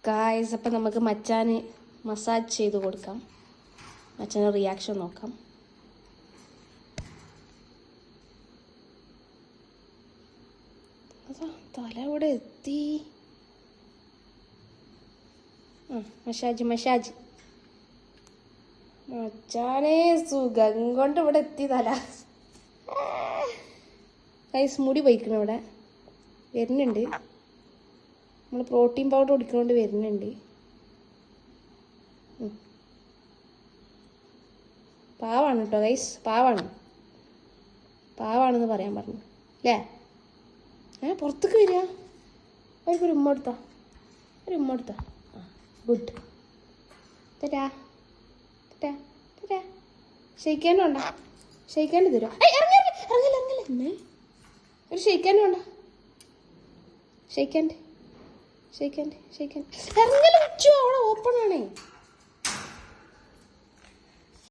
Guys, അപ്പം നമുക്ക് മച്ചാന് massage ചെയ്ത് കൊടുക്കാം. മച്ചാന് റിയാക്ഷൻ നോക്കാം. അതാ തല ഇവിടെ എത്തി. മസാജ് മസാജ് മച്ചാനെ സുഖം കൊണ്ട് ഇവിടെ എത്തി തല. ഗൈസ്, മുടി പോയിക്കണം ഇവിടെ വരുന്നുണ്ട്. നമ്മൾ പ്രോട്ടീൻ പൗഡർ കുടിക്കുന്നോണ്ട് വരുന്നുണ്ട്. പാവാണ് കേട്ടോ ഗൈസ്, പാവാണെന്ന് പറയാൻ പറഞ്ഞു അല്ലേ? പുറത്തേക്ക് വരിക. അവർക്കൊരു ഉമ്മ കൊടുത്താ, ഗുഡ്. തരാ ഷെയ്ക്കാനും ഉണ്ടോ? ഷെയ്ക്കാണ്ട് തരുമോ? ഇറങ്ങല്ലേ ഒരു ഷെയ്ക്കാനും ഉണ്ടോ? ഷെയ്ക്കാണ്ട് ഇറങ്ങല് വെച്ചു. അവിടെ ഓപ്പൺ ആണേ.